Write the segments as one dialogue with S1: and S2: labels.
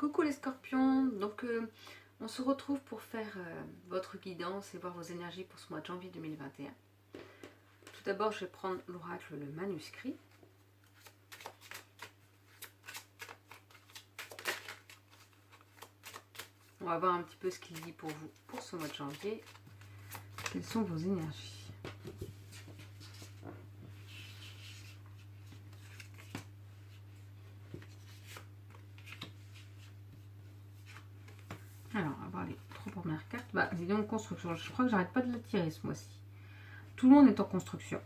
S1: Coucou les scorpions, donc on se retrouve pour faire votre guidance et voir vos énergies pour ce mois de janvier 2021. Tout d'abord, je vais prendre l'oracle, le manuscrit. On va voir un petit peu ce qu'il dit pour vous pour ce mois de janvier. Quelles sont vos énergies? Alors, on va voir les trois premières cartes. Bah, dis donc, construction. Je crois que j'arrête pas de la tirer ce mois-ci. Tout le monde est en construction.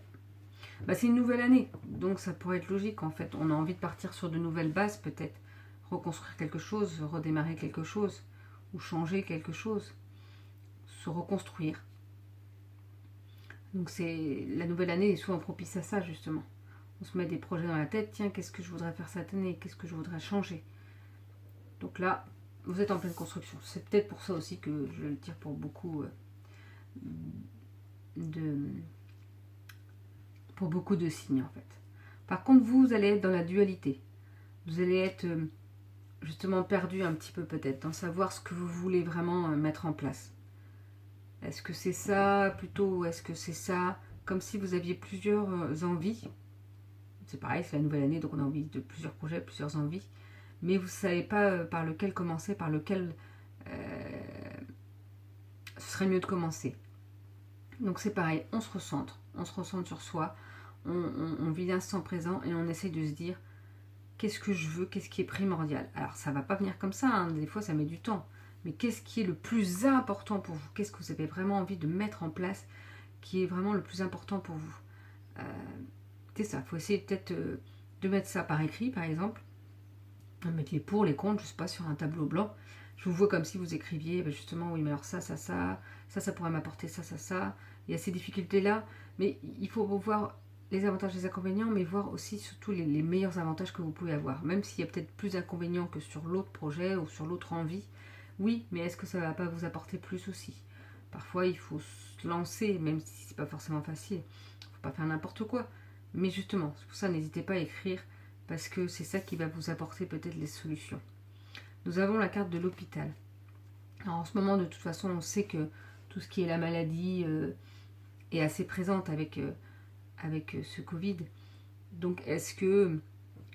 S1: Bah, c'est une nouvelle année, donc ça pourrait être logique en fait. On a envie de partir sur de nouvelles bases, peut-être reconstruire quelque chose, redémarrer quelque chose, ou changer quelque chose, se reconstruire. Donc c'est la nouvelle année est souvent propice à ça justement. On se met des projets dans la tête. Tiens, qu'est-ce que je voudrais faire cette année? Qu'est-ce que je voudrais changer? Donc là, vous êtes en pleine construction. C'est peut-être pour ça aussi que je le tire pour beaucoup pour beaucoup de signes en fait. Par contre, vous allez être dans la dualité. Vous allez être justement perdu un petit peu peut-être dans savoir ce que vous voulez vraiment mettre en place. Est-ce que c'est ça plutôt ou est-ce que c'est ça? Comme si vous aviez plusieurs envies. C'est pareil, c'est la nouvelle année, donc on a envie de plusieurs projets, plusieurs envies. Mais vous ne savez pas par lequel commencer, par lequel ce serait mieux de commencer. Donc c'est pareil, on se recentre sur soi, on vit l'instant présent et on essaye de se dire qu'est-ce que je veux, qu'est-ce qui est primordial. Alors ça ne va pas venir comme ça, hein, des fois ça met du temps, mais qu'est-ce qui est le plus important pour vous? Qu'est-ce que vous avez vraiment envie de mettre en place qui est vraiment le plus important pour vous? C'est ça, il faut essayer peut-être de mettre ça par écrit par exemple, mettre les pour, les contre, je sais pas, sur un tableau blanc. Je vous vois comme si vous écriviez, justement, oui, mais alors ça pourrait m'apporter ça. Il y a ces difficultés-là, mais il faut voir les avantages et les inconvénients, mais voir aussi surtout les meilleurs avantages que vous pouvez avoir. Même s'il y a peut-être plus d'inconvénients que sur l'autre projet ou sur l'autre envie, oui, mais est-ce que ça ne va pas vous apporter plus aussi? Parfois, il faut se lancer, même si c'est pas forcément facile. Il ne faut pas faire n'importe quoi. Mais justement, c'est pour ça, n'hésitez pas à écrire, parce que c'est ça qui va vous apporter peut-être les solutions. Nous avons la carte de l'hôpital. Alors en ce moment, de toute façon, on sait que tout ce qui est la maladie est assez présente avec ce Covid. Donc est-ce que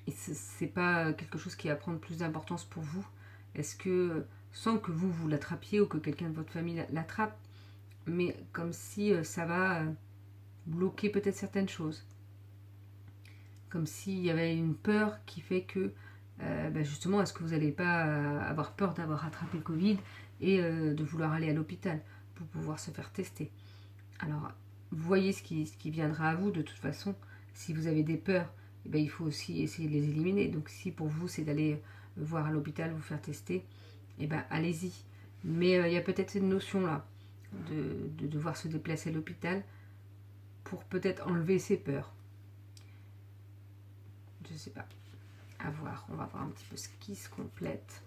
S1: c'est pas quelque chose qui va prendre plus d'importance pour vous? Est-ce que, sans que vous l'attrapiez ou que quelqu'un de votre famille l'attrape, mais comme si ça va bloquer peut-être certaines choses? Comme s'il y avait une peur qui fait que justement, est-ce que vous n'allez pas avoir peur d'avoir attrapé le Covid et de vouloir aller à l'hôpital pour pouvoir se faire tester? Alors, voyez ce qui viendra à vous de toute façon. Si vous avez des peurs, il faut aussi essayer de les éliminer. Donc si pour vous c'est d'aller voir à l'hôpital, vous faire tester, allez-y. Mais il y a peut-être cette notion-là de devoir se déplacer à l'hôpital pour peut-être enlever ses peurs. Je sais pas. À voir. On va voir un petit peu ce qui se complète.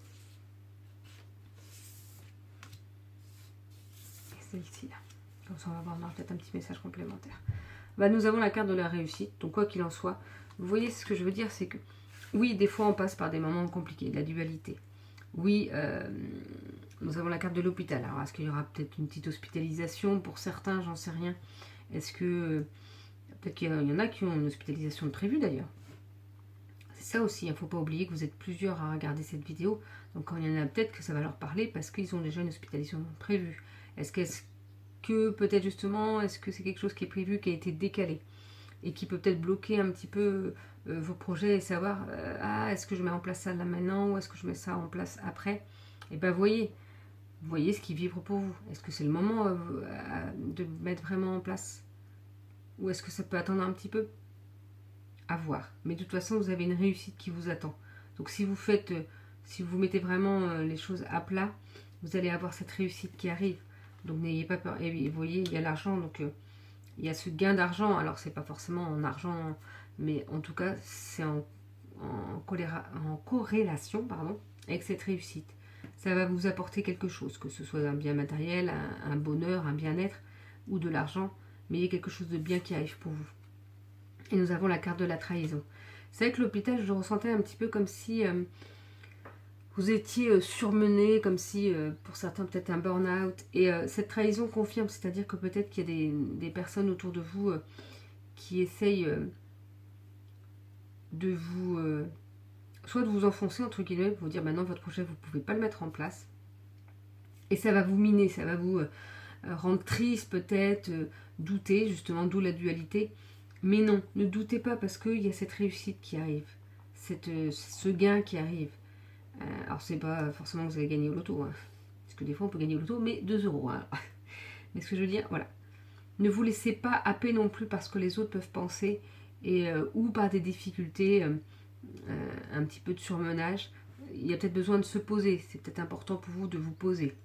S1: Et celle-ci là. Comme ça, on va voir peut-être un petit message complémentaire. Nous avons la carte de la réussite. Donc, quoi qu'il en soit, vous voyez ce que je veux dire, c'est que oui, des fois, on passe par des moments compliqués, de la dualité. Oui, nous avons la carte de l'hôpital. Alors, est-ce qu'il y aura peut-être une petite hospitalisation pour certains? J'en sais rien. Est-ce que peut-être qu'il y en a qui ont une hospitalisation de prévue d'ailleurs? C'est ça aussi, il ne faut pas oublier que vous êtes plusieurs à regarder cette vidéo. Donc, quand il y en a peut-être que ça va leur parler parce qu'ils ont déjà une hospitalisation prévue. Est-ce que peut-être justement, est-ce que c'est quelque chose qui est prévu, qui a été décalé et qui peut peut-être bloquer un petit peu vos projets et savoir est-ce que je mets en place ça là maintenant ou est-ce que je mets ça en place après? Et voyez ce qui vibre pour vous. Est-ce que c'est le moment de mettre vraiment en place ou est-ce que ça peut attendre un petit peu? À voir. Mais de toute façon, vous avez une réussite qui vous attend. Donc si vous mettez vraiment les choses à plat, vous allez avoir cette réussite qui arrive. Donc n'ayez pas peur. Et vous voyez, il y a l'argent, donc il y a ce gain d'argent. Alors c'est pas forcément en argent, mais en tout cas c'est en corrélation avec cette réussite. Ça va vous apporter quelque chose, que ce soit un bien matériel, un bonheur, un bien-être ou de l'argent, mais il y a quelque chose de bien qui arrive pour vous. Et nous avons la carte de la trahison. C'est vrai que l'hôpital, je le ressentais un petit peu comme si vous étiez surmené, comme si, pour certains, peut-être un burn-out. Et cette trahison confirme, c'est-à-dire que peut-être qu'il y a des personnes autour de vous qui essayent de vous... soit de vous enfoncer, entre guillemets, pour vous dire, maintenant, votre projet, vous ne pouvez pas le mettre en place. Et ça va vous miner, ça va vous rendre triste, peut-être, douter, justement, d'où la dualité. Mais non, ne doutez pas, parce qu'il y a cette réussite qui arrive, ce gain qui arrive. Alors, c'est pas forcément que vous allez gagner au loto, hein, parce que des fois, on peut gagner au loto, mais 2 euros. Hein. Mais ce que je veux dire, voilà. Ne vous laissez pas happer non plus par ce que les autres peuvent penser, ou par des difficultés, un petit peu de surmenage. Il y a peut-être besoin de se poser, c'est peut-être important pour vous de vous poser.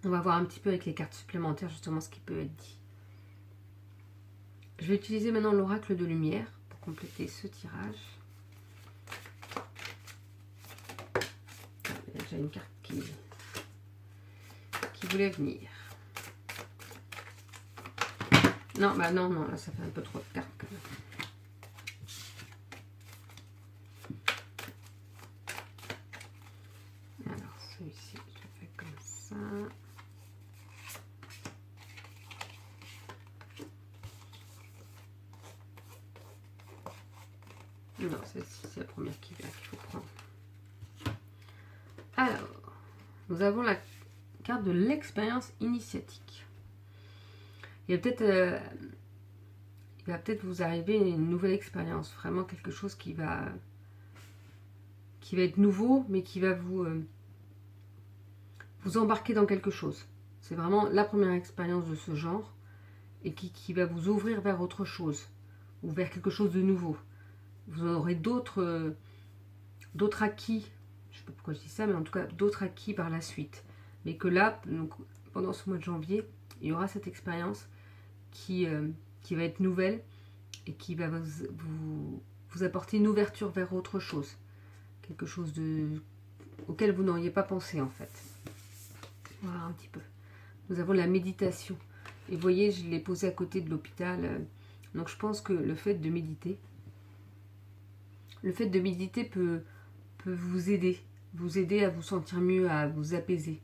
S1: On va voir un petit peu avec les cartes supplémentaires, justement, ce qui peut être dit. Je vais utiliser maintenant l'oracle de lumière pour compléter ce tirage. Il y a déjà une carte qui voulait venir. Non, bah non, là ça fait un peu trop de cartes quand même. Alors celui-ci, je le fais comme ça. Non, c'est la première qui vient qu'il faut prendre. Alors, nous avons la carte de l'expérience initiatique. Il va peut-être vous arriver une nouvelle expérience, vraiment quelque chose qui va être nouveau, mais qui va vous embarquer dans quelque chose. C'est vraiment la première expérience de ce genre et qui va vous ouvrir vers autre chose ou vers quelque chose de nouveau. Vous aurez d'autres acquis, je ne sais pas pourquoi je dis ça, mais en tout cas d'autres acquis par la suite. Mais que là, donc, pendant ce mois de janvier, il y aura cette expérience qui va être nouvelle et qui va vous apporter une ouverture vers autre chose. Quelque chose auquel vous n'auriez pas pensé en fait. Voilà un petit peu. Nous avons la méditation. Et vous voyez, je l'ai posé à côté de l'hôpital. Donc je pense que le fait de méditer peut vous aider à vous sentir mieux, à vous apaiser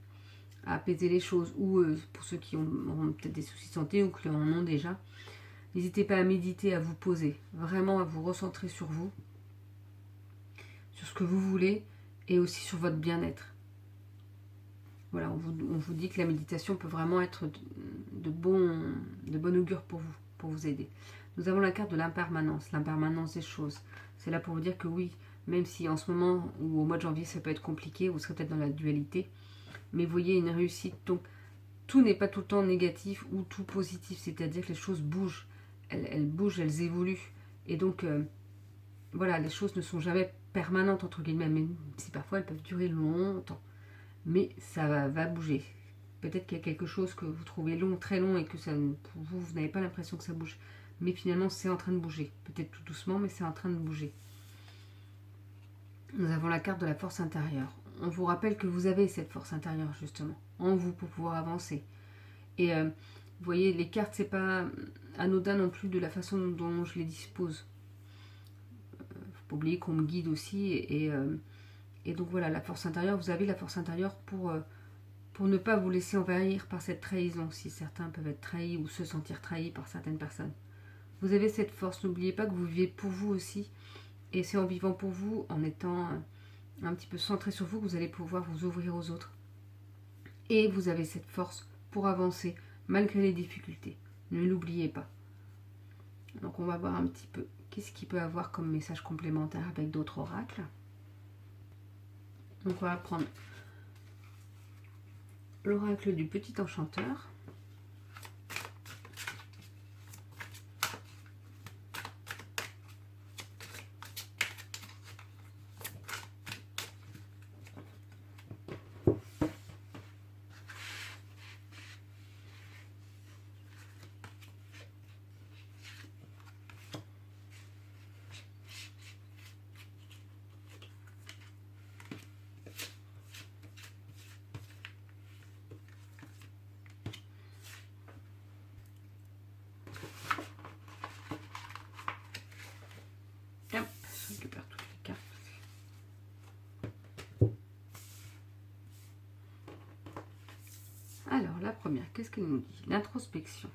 S1: les choses. Ou pour ceux qui auront peut-être des soucis de santé ou qui en ont déjà, n'hésitez pas à méditer, à vous poser, vraiment à vous recentrer sur vous, sur ce que vous voulez et aussi sur votre bien-être. Voilà, on vous dit que la méditation peut vraiment être de bon augure pour vous aider. Nous avons la carte de l'impermanence des choses. C'est là pour vous dire que oui, même si en ce moment ou au mois de janvier ça peut être compliqué, vous serez peut-être dans la dualité, mais vous voyez une réussite. Donc tout n'est pas tout le temps négatif ou tout positif, c'est-à-dire que les choses bougent, elles bougent, elles évoluent. Et donc voilà, les choses ne sont jamais permanentes entre guillemets, même si parfois elles peuvent durer longtemps. Mais ça va bouger. Peut-être qu'il y a quelque chose que vous trouvez long, très long, et que pour vous n'avez pas l'impression que ça bouge. Mais finalement, c'est en train de bouger. Peut-être tout doucement, mais c'est en train de bouger. Nous avons la carte de la force intérieure. On vous rappelle que vous avez cette force intérieure, justement, en vous pour pouvoir avancer. Et vous voyez, les cartes, c'est pas anodin non plus de la façon dont je les dispose. Faut pas oublier qu'on me guide aussi, et donc voilà, la force intérieure, vous avez la force intérieure pour ne pas vous laisser envahir par cette trahison, si certains peuvent être trahis ou se sentir trahis par certaines personnes. Vous avez cette force, n'oubliez pas que vous vivez pour vous aussi, et c'est en vivant pour vous, en étant un petit peu centré sur vous, que vous allez pouvoir vous ouvrir aux autres. Et vous avez cette force pour avancer, malgré les difficultés. Ne l'oubliez pas. Donc on va voir un petit peu qu'est-ce qu'il peut avoir comme message complémentaire avec d'autres oracles. Donc on va prendre l'oracle du petit enchanteur. Je récupère toutes les cartes. qu'elle nous dit? L'introspection.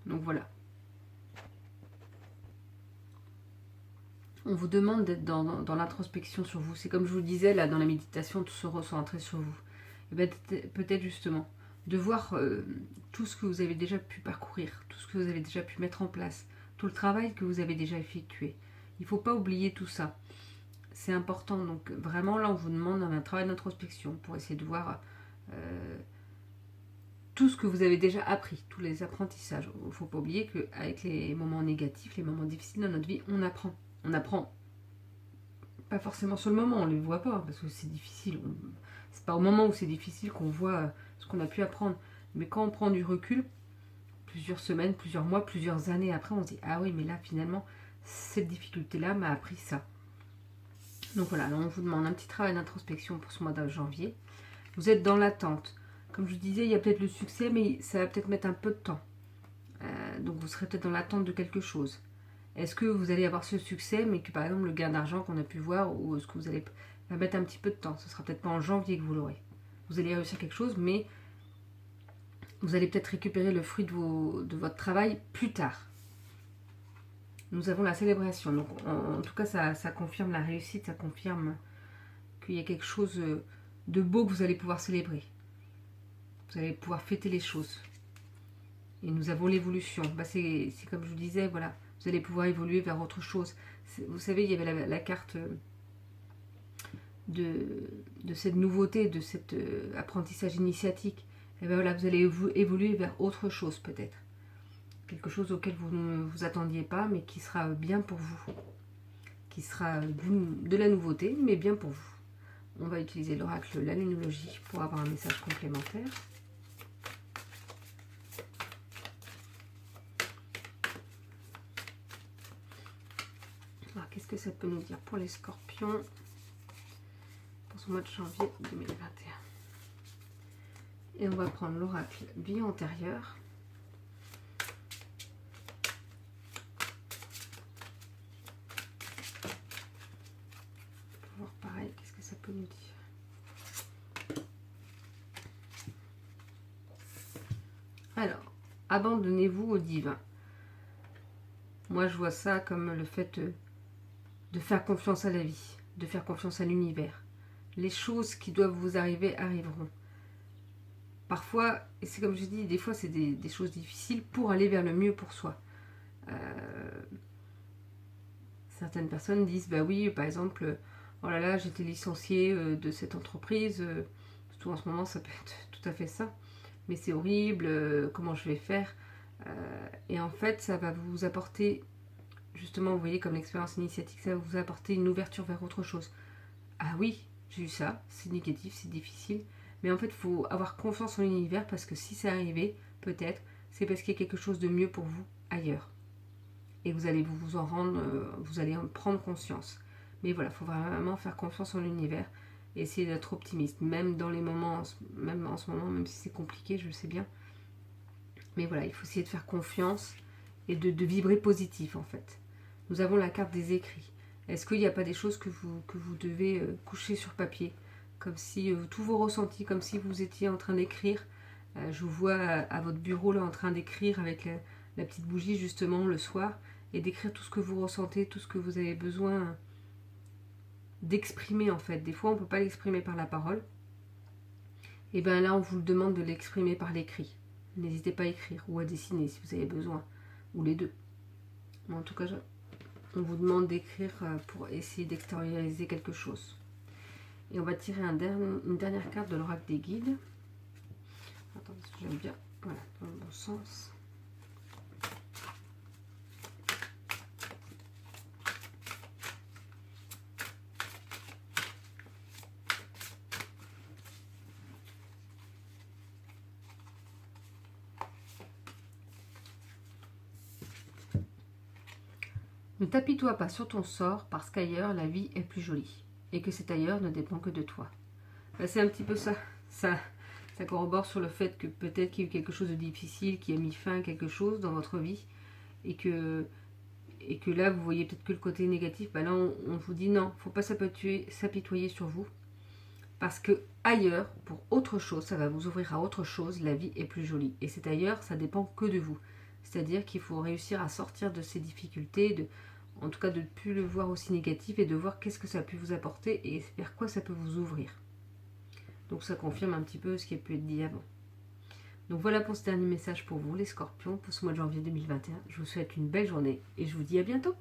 S1: Donc voilà. On vous demande d'être dans l'introspection sur vous. C'est comme je vous disais, là, dans la méditation, tout se recentrer sur vous. Et bien, peut-être justement, de voir tout ce que vous avez déjà pu parcourir, tout ce que vous avez déjà pu mettre en place, tout le travail que vous avez déjà effectué. Il ne faut pas oublier tout ça. C'est important. Donc, vraiment, là, on vous demande un travail d'introspection pour essayer de voir tout ce que vous avez déjà appris, tous les apprentissages. Il ne faut pas oublier qu'avec les moments négatifs, les moments difficiles dans notre vie, on apprend. On apprend pas forcément sur le moment, on ne les voit pas, parce que c'est difficile. C'est pas au moment où c'est difficile qu'on voit ce qu'on a pu apprendre. Mais quand on prend du recul, plusieurs semaines, plusieurs mois, plusieurs années après, on se dit, ah oui, mais là, finalement, cette difficulté-là m'a appris ça. Donc voilà, là, on vous demande un petit travail d'introspection pour ce mois de janvier. Vous êtes dans l'attente. Comme je vous disais, il y a peut-être le succès, mais ça va peut-être mettre un peu de temps. Donc vous serez peut-être dans l'attente de quelque chose. Est-ce que vous allez avoir ce succès, mais que par exemple le gain d'argent qu'on a pu voir, ou est-ce que vous allez va mettre un petit peu de temps? Ce sera peut-être pas en janvier que vous l'aurez. Vous allez réussir quelque chose, mais vous allez peut-être récupérer le fruit de votre travail plus tard. Nous avons la célébration. Donc en tout cas, ça confirme la réussite, ça confirme qu'il y a quelque chose de beau que vous allez pouvoir célébrer. Vous allez pouvoir fêter les choses. Et nous avons l'évolution. C'est comme je vous disais, voilà. Vous allez pouvoir évoluer vers autre chose. Vous savez, il y avait la carte de cette nouveauté, de cet apprentissage initiatique. Et bien voilà, vous allez évoluer vers autre chose peut-être. Quelque chose auquel vous ne vous attendiez pas, mais qui sera bien pour vous. Qui sera de la nouveauté, mais bien pour vous. On va utiliser l'oracle, la lunologie, pour avoir un message complémentaire. Alors, qu'est-ce que ça peut nous dire pour les scorpions pour ce mois de janvier 2021? Et on va prendre l'oracle vie antérieure. Pour voir pareil, qu'est-ce que ça peut nous dire? Alors, abandonnez-vous au divin. Moi, je vois ça comme le fait de faire confiance à la vie, de faire confiance à l'univers. Les choses qui doivent vous arriver arriveront. Parfois, et c'est comme je dis, des fois c'est des choses difficiles pour aller vers le mieux pour soi. Certaines personnes disent, bah oui, par exemple, oh là là, j'ai été licenciée de cette entreprise, surtout en ce moment ça peut être tout à fait ça, mais c'est horrible, comment je vais faire? Et en fait, ça va vous apporter, justement, vous voyez, comme l'expérience initiatique, ça va vous apporter une ouverture vers autre chose. Ah oui, j'ai eu ça, c'est négatif, c'est difficile, mais en fait, il faut avoir confiance en l'univers parce que si c'est arrivé, peut-être, c'est parce qu'il y a quelque chose de mieux pour vous ailleurs. Et vous allez vous en rendre, vous allez en prendre conscience. Mais voilà, il faut vraiment faire confiance en l'univers et essayer d'être optimiste, même dans les moments, même en ce moment, même si c'est compliqué, je le sais bien. Mais voilà, il faut essayer de faire confiance et de vibrer positif en fait. Nous avons la carte des écrits. Est-ce qu'il n'y a pas des choses que vous devez coucher sur papier? Comme si tous vos ressentis, comme si vous étiez en train d'écrire. Je vous vois à votre bureau là en train d'écrire avec la petite bougie justement le soir et d'écrire tout ce que vous ressentez, tout ce que vous avez besoin d'exprimer en fait. Des fois on ne peut pas l'exprimer par la parole. Et bien là on vous demande de l'exprimer par l'écrit. N'hésitez pas à écrire ou à dessiner si vous avez besoin, ou les deux. Mais en tout cas, on vous demande d'écrire pour essayer d'extérioriser quelque chose. Et on va tirer une dernière carte de l'oracle des guides. Attendez, j'aime bien. Voilà, dans le bon sens. Ne t'apitoie pas sur ton sort parce qu'ailleurs la vie est plus jolie et que cet ailleurs ne dépend que de toi. C'est un petit peu ça. Ça corrobore sur le fait que peut-être qu'il y a eu quelque chose de difficile qui a mis fin à quelque chose dans votre vie et que là vous voyez peut-être que le côté négatif. Là on vous dit non, il ne faut pas s'apitoyer sur vous Parce que ailleurs, pour autre chose, ça va vous ouvrir à autre chose, la vie est plus jolie. Et c'est ailleurs, ça dépend que de vous. C'est-à-dire qu'il faut réussir à sortir de ces difficultés, en tout cas de ne plus le voir aussi négatif et de voir qu'est-ce que ça a pu vous apporter et vers quoi ça peut vous ouvrir. Donc ça confirme un petit peu ce qui a pu être dit avant. Donc voilà pour ce dernier message pour vous les scorpions, pour ce mois de janvier 2021. Je vous souhaite une belle journée et je vous dis à bientôt.